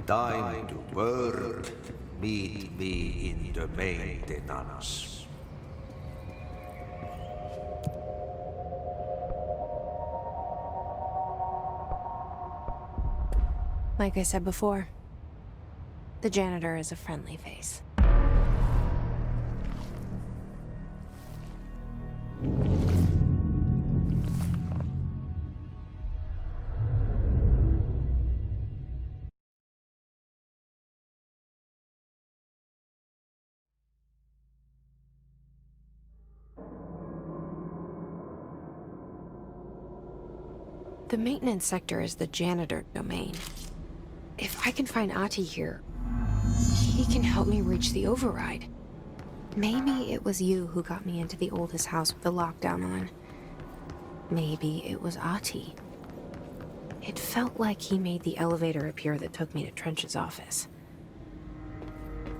Time to work. Meet me in the maintenance. Like I said before, the janitor is a friendly face. The maintenance sector is the janitor domain. If I can find Ahti here, he can help me reach the override. Maybe it was you who got me into the oldest house with the lockdown on. Maybe it was Ahti. It felt like he made the elevator appear that took me to Trench's office.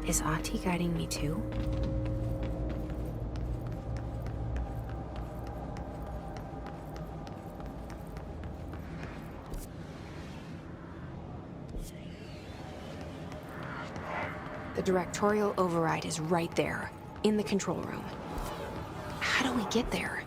Is Ahti guiding me too? The directorial override is right there, in the control room. How do we get there?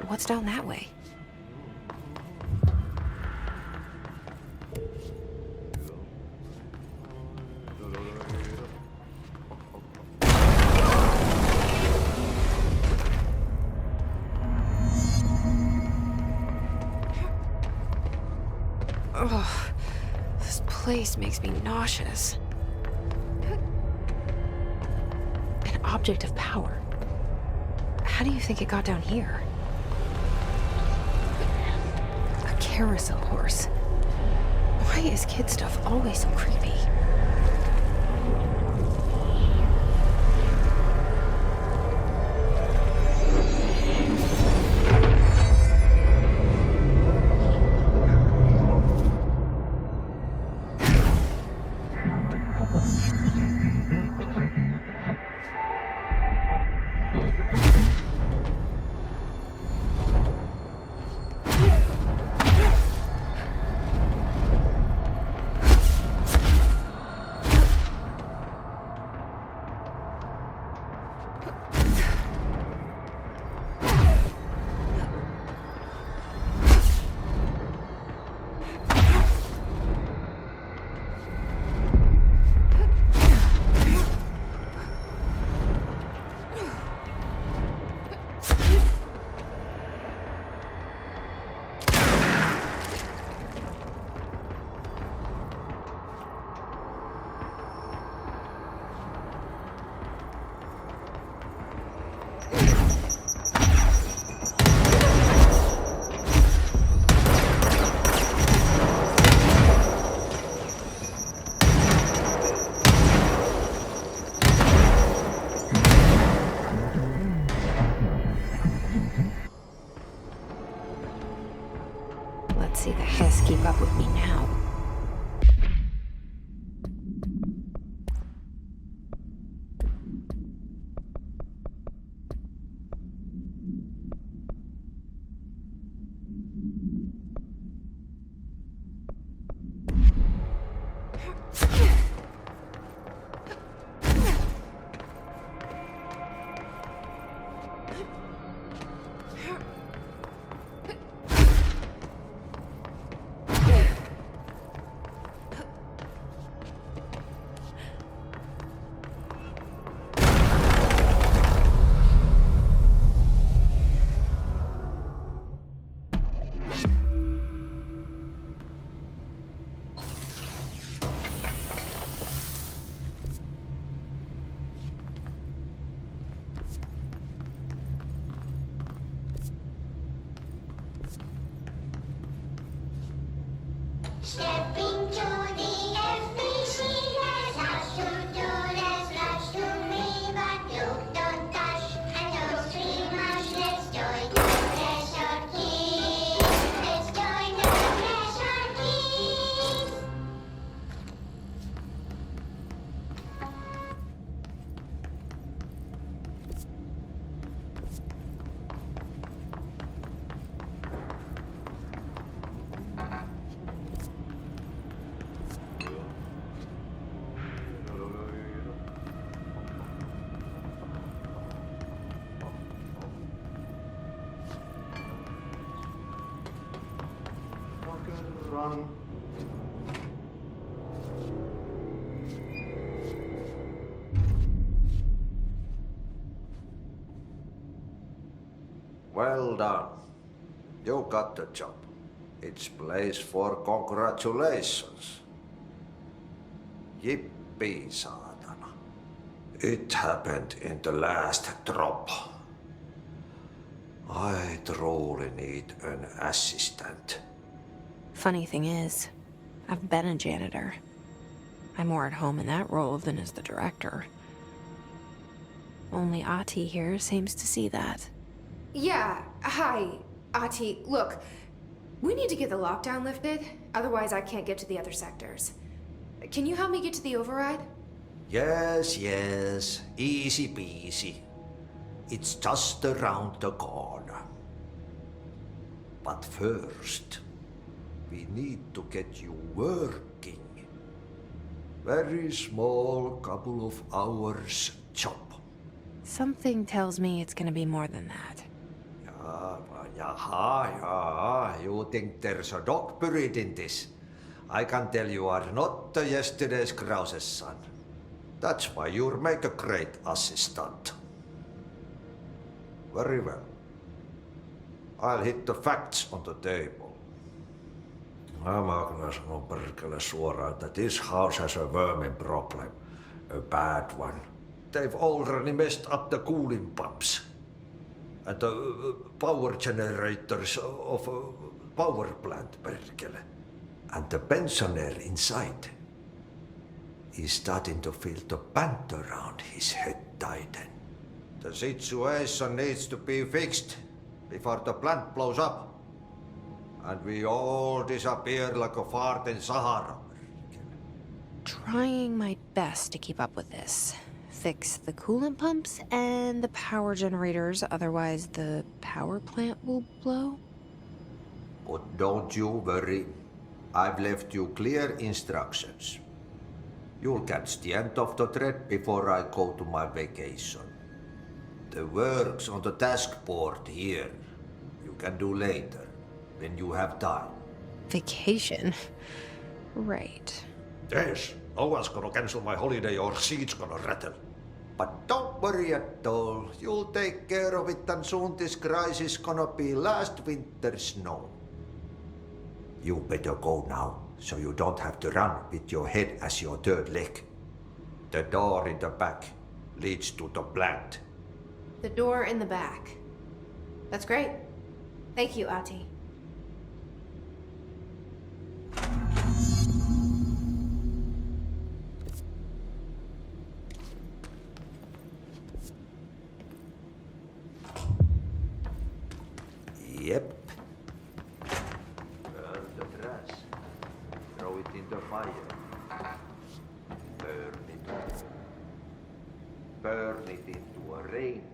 What's down that way? Ugh, this place makes me nauseous. An object of power. How do you think it got down here? A carousel horse. Why is kid stuff always so creepy? Let's see the Hess keep up with me now. Step into the FBC, there's lots to do, there's lots to read, but you don't touch and don't scream much. Let's join the Treasure Keys. Let's join the Treasure Keys. Run. Well done. You got the job. It's place for congratulations. Yippee, saatana. It happened in the last drop. I truly need an assistant. Funny thing is, I've been a janitor. I'm more at home in that role than as the director. Only Ahti here seems to see that. Yeah, hi, Ahti. Look, we need to get the lockdown lifted, otherwise I can't get to the other sectors. Can you help me get to the override? Yes, yes. Easy peasy. It's just around the corner. But first, we need to get you working. Very small, couple of hours job. Something tells me it's gonna be more than that. Jaha, you think there's a dog buried in this? I can tell you are not yesterday's Krause's son. That's why you'll make a great assistant. Very well. I'll hit the facts on the table. Mä kyllä sanon perkele suoraan, that this house has a vermin problem. A bad one. They've already messed up the cooling pumps. And the power generators of a power plant, perkele. And the pensioner inside is starting to feel the band around his head tighten. The situation needs to be fixed before the plant blows up. And we all disappear like a fart in Sahara. Trying my best to keep up with this. Fix the coolant pumps and the power generators, otherwise the power plant will blow. But don't you worry. I've left you clear instructions. You'll catch the end of the thread before I go to my vacation. The work's on the task board here. You can do later, when you have time. Vacation? Right. Yes, no one's gonna cancel my holiday or seat's gonna rattle. But don't worry at all. You'll take care of it and soon this crisis gonna be last winter's snow. You better go now, so you don't have to run with your head as your third leg. The door in the back leads to the plant. The door in the back. That's great. Thank you, Ati. Yep. Burn the trash. Throw it in the fire. Burn it. Burn it into a reindeer.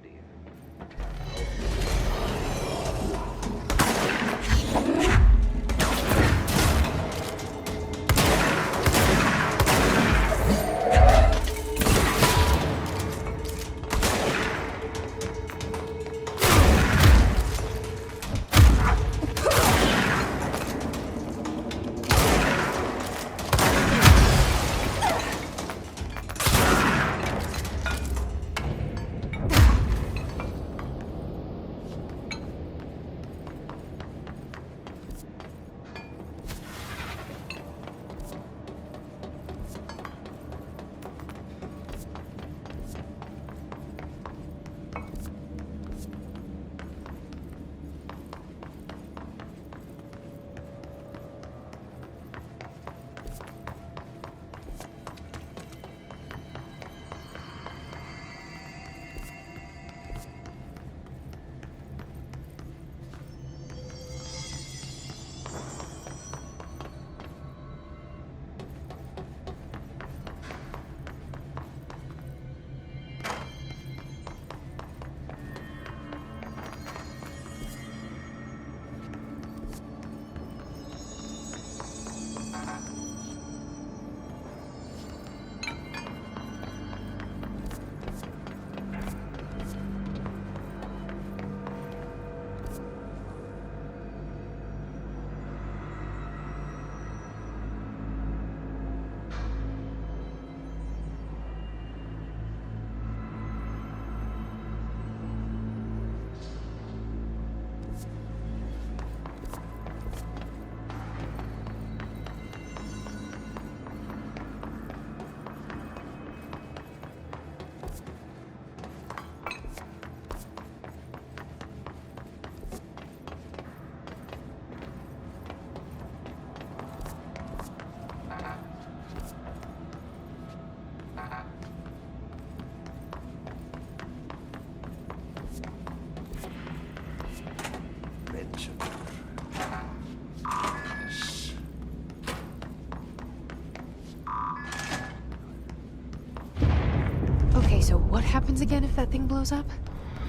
Okay, so what happens again if that thing blows up?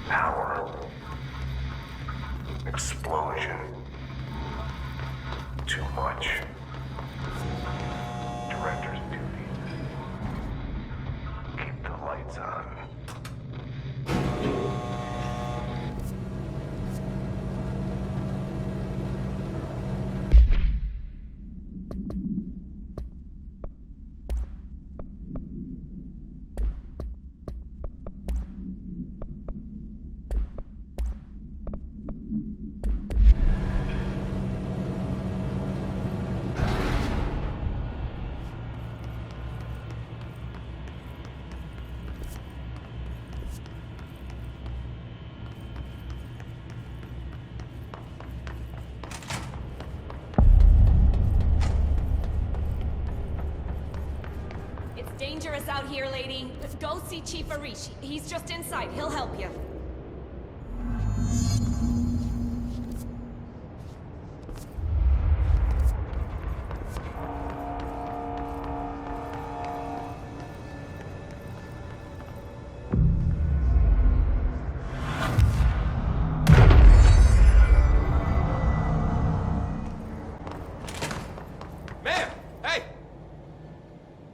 Power. Explosion. Too much. Director's duties. Keep the lights on. is out here, lady. Go see Chief Arish. He's just inside. He'll help you. Ma'am! Hey!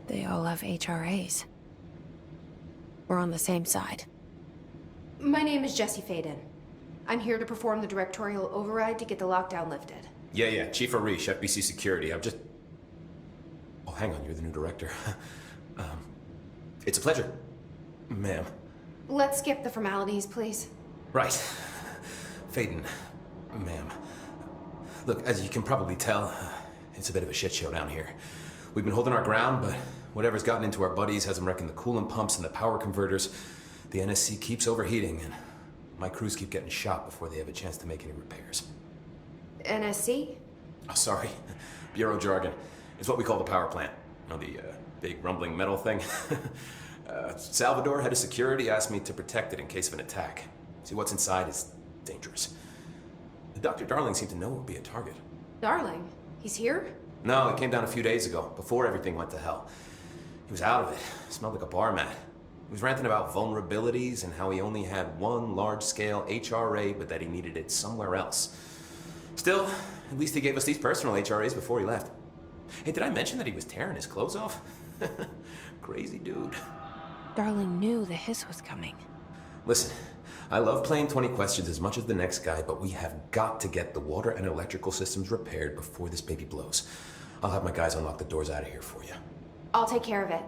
They all have HRAs. We're on the same side. My name is Jesse Faden. I'm here to perform the directorial override to get the lockdown lifted. Yeah, Chief Arish, FBC Security. I'm just... Oh, hang on, you're the new director. It's a pleasure, ma'am. Let's skip the formalities, please. Right. Faden, ma'am. Look, as you can probably tell, it's a bit of a shit show down here. We've been holding our ground, but whatever's gotten into our buddies has them wrecking the coolant pumps and the power converters. The NSC keeps overheating, and my crews keep getting shot before they have a chance to make any repairs. NSC? Oh, sorry. Bureau jargon. It's what we call the power plant. You know, the big rumbling metal thing? Salvador, head of security, asked me to protect it in case of an attack. See, what's inside is dangerous. Dr. Darling seemed to know it would be a target. Darling, he's here? No, it came down a few days ago, before everything went to hell. He was out of it. Smelled like a bar mat. He was ranting about vulnerabilities and how he only had one large-scale HRA, but that he needed it somewhere else. Still, at least he gave us these personal HRAs before he left. Hey, did I mention that he was tearing his clothes off? Crazy dude. Darling knew the hiss was coming. Listen, I love playing 20 questions as much as the next guy, but we have got to get the water and electrical systems repaired before this baby blows. I'll have my guys unlock the doors out of here for you. I'll take care of it.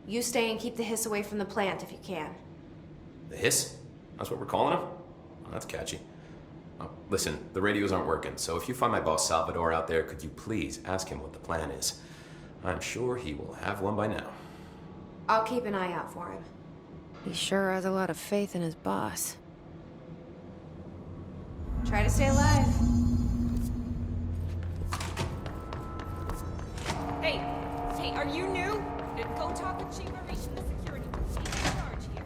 You stay and keep the hiss away from the plant if you can. The hiss? That's what we're calling him? Oh, that's catchy. Oh, listen, the radios aren't working, so if you find my boss Salvador out there, could you please ask him what the plan is? I'm sure he will have one by now. I'll keep an eye out for him. He sure has a lot of faith in his boss. Try to stay alive. Hey, are you new? Go talk to Chief Arish in the security. He's in charge here.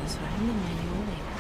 Das war in the manual later.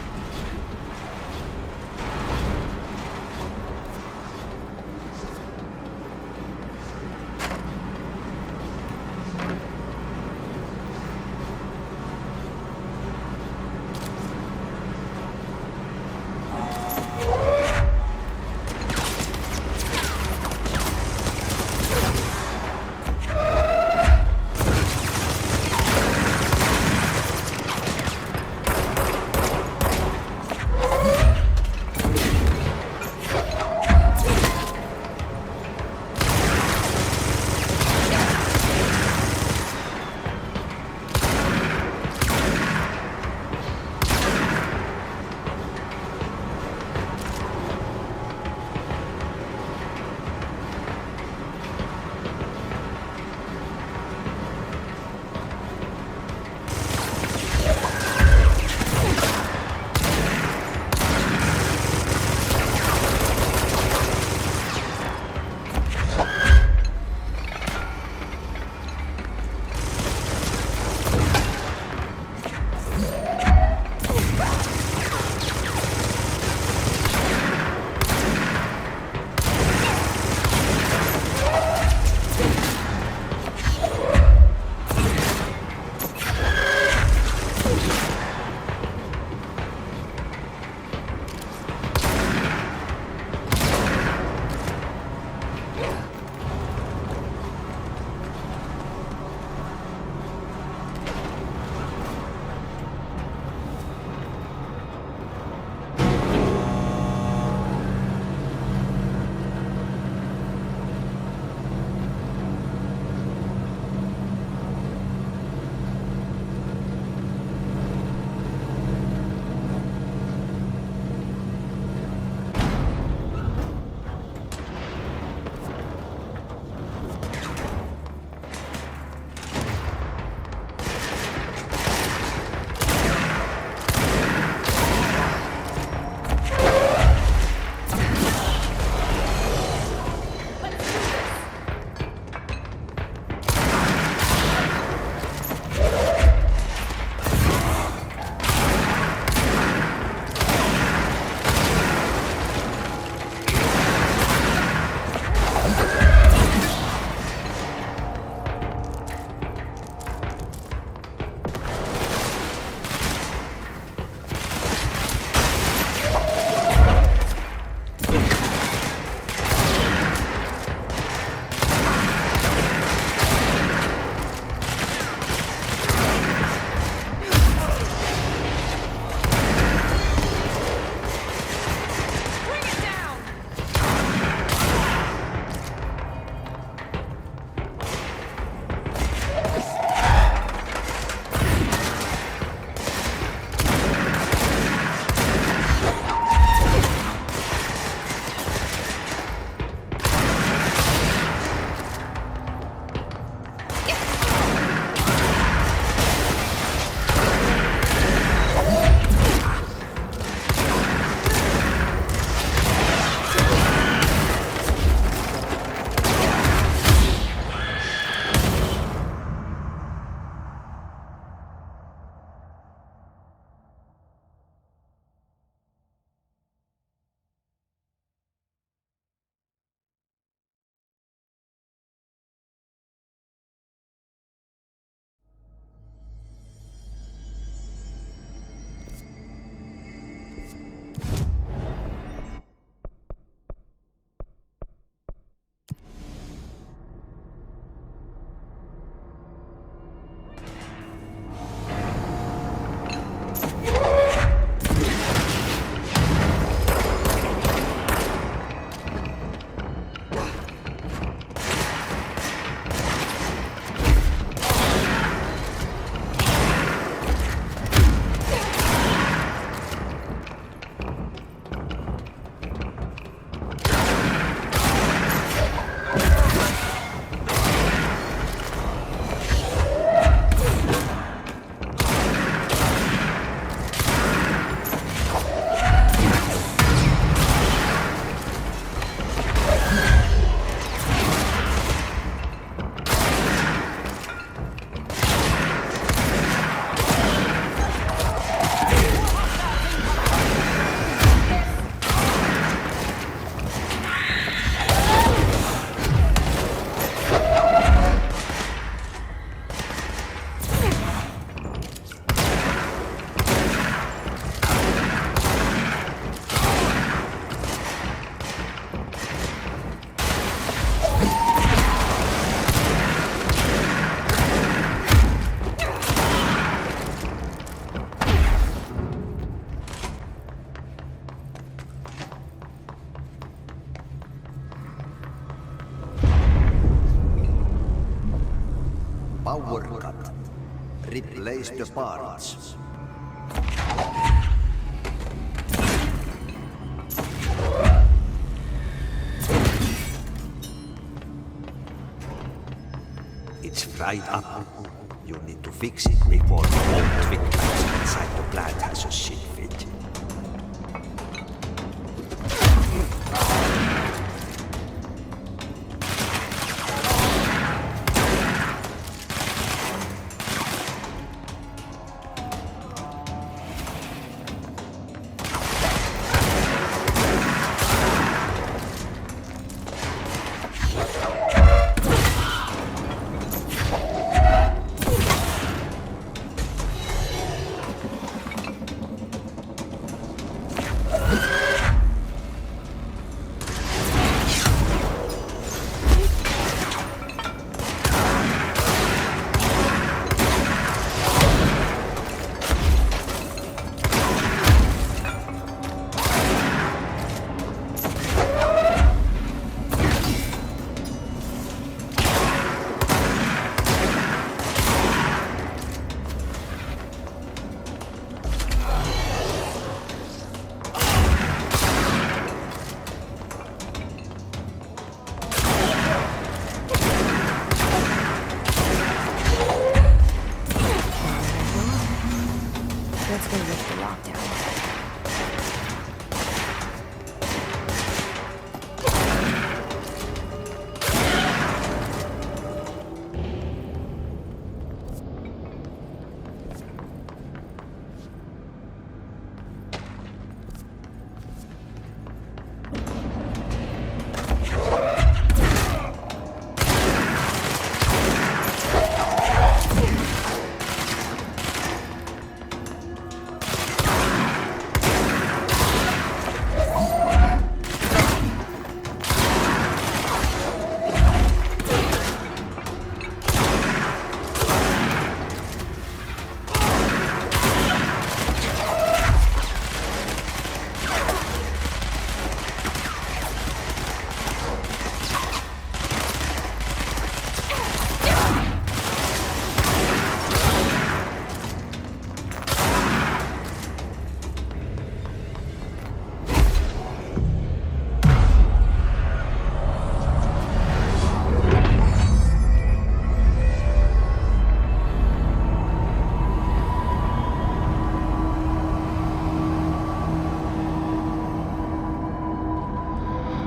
Power cut. Replace the parts. It's fried up. You need to fix it before the old twig patch inside the plant has a shit fit. That's gonna lift the lockdown.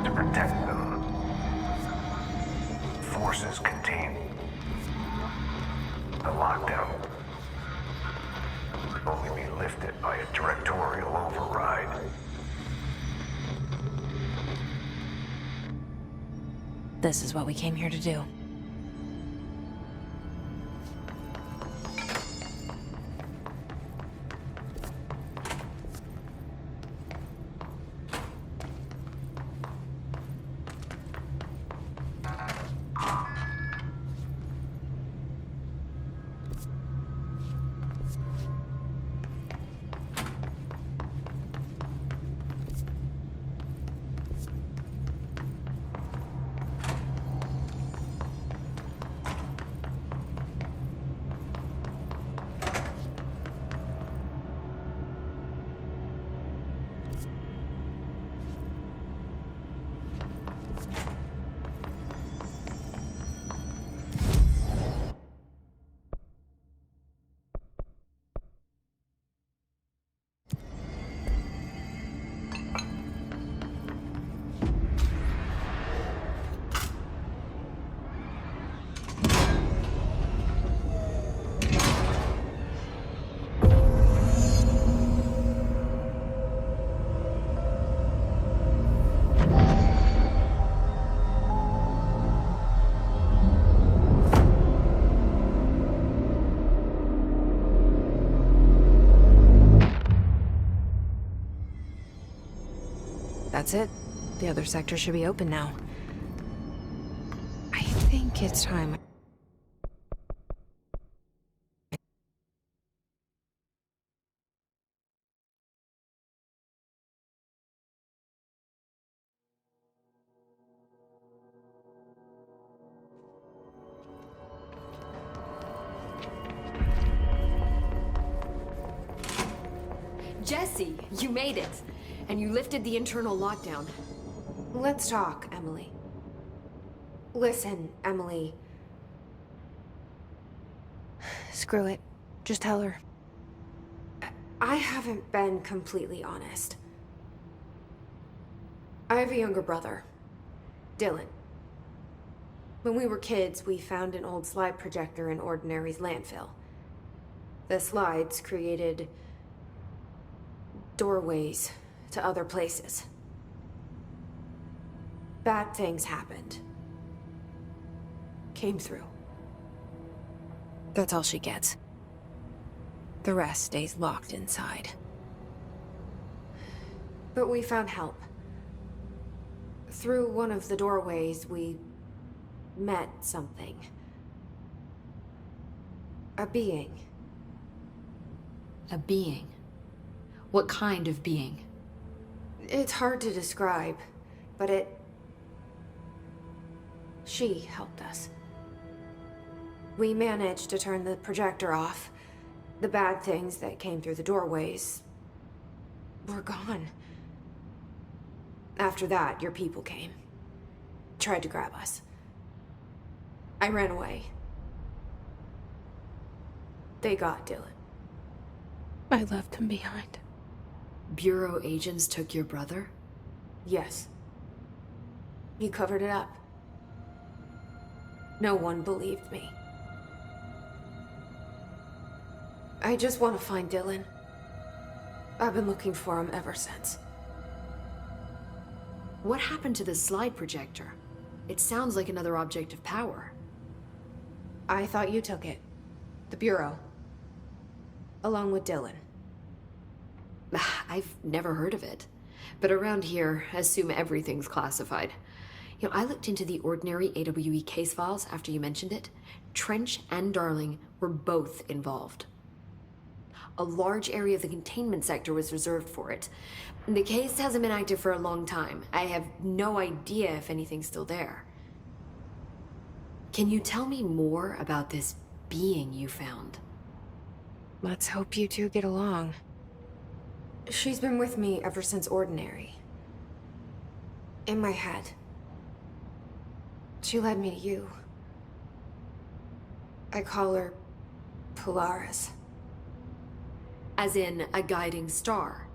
To protect them. Forces contain the lockdown will only be lifted by a directorial override. This is what we came here to do. That's it. The other sector should be open now. I think it's time. Jesse, you made it. And you lifted the internal lockdown. Let's talk, Emily. Listen, Emily. Screw it. Just tell her. I haven't been completely honest. I have a younger brother, Dylan. When we were kids, we found an old slide projector in Ordinary's landfill. The slides created doorways to other places. Bad things happened. Came through. That's all she gets. The rest stays locked inside. But we found help. Through one of the doorways, we met something. A being. A being? What kind of being? It's hard to describe, but she helped us. We managed to turn the projector off. The bad things that came through the doorways were gone. After that, your people came. Tried to grab us. I ran away. They got Dylan. I left him behind. Bureau agents took your brother? Yes. You covered it up. No one believed me. I just want to find Dylan. I've been looking for him ever since. What happened to the slide projector? It sounds like another object of power. I thought you took it. The Bureau. Along with Dylan. I've never heard of it. But around here, assume everything's classified. You know, I looked into the Ordinary AWE case files after you mentioned it. Trench and Darling were both involved. A large area of the containment sector was reserved for it. The case hasn't been active for a long time. I have no idea if anything's still there. Can you tell me more about this being you found? Let's hope you two get along. She's been with me ever since Ordinary. In my head. She led me to you. I call her Polaris. As in, a guiding star.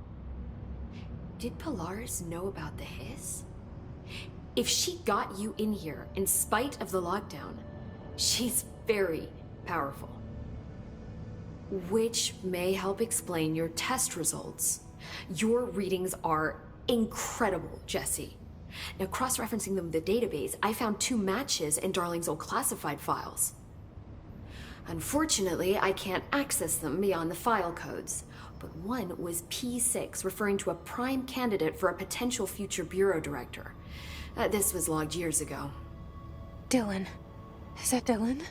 Did Polaris know about the hiss? If she got you in here in spite of the lockdown, she's very powerful. Which may help explain your test results. Your readings are incredible, Jesse. Now, cross-referencing them with the database, I found 2 matches in Darling's old classified files. Unfortunately, I can't access them beyond the file codes, but one was P6, referring to a prime candidate for a potential future bureau director. This was logged years ago. Dylan. Is that Dylan?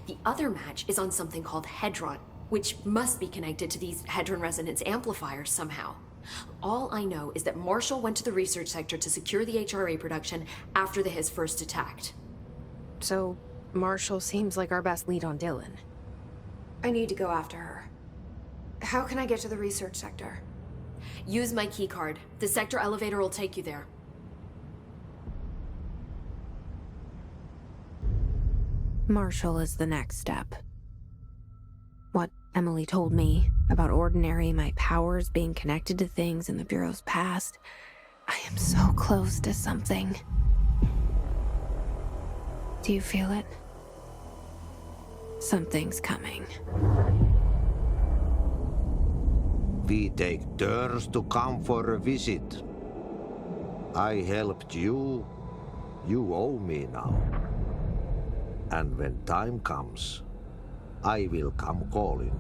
The other match is on something called Hedron, which must be connected to these Hedron resonance amplifiers somehow. All I know is that Marshall went to the research sector to secure the HRA production after the Hiss first attacked. So, Marshall seems like our best lead on Dylan. I need to go after her. How can I get to the research sector? Use my keycard. The sector elevator will take you there. Marshall is the next step. What Emily told me about Ordinary, my powers being connected to things in the Bureau's past. I am so close to something. Do you feel it? Something's coming. We take turns to come for a visit. I helped you. You owe me now. And when time comes, I will come calling.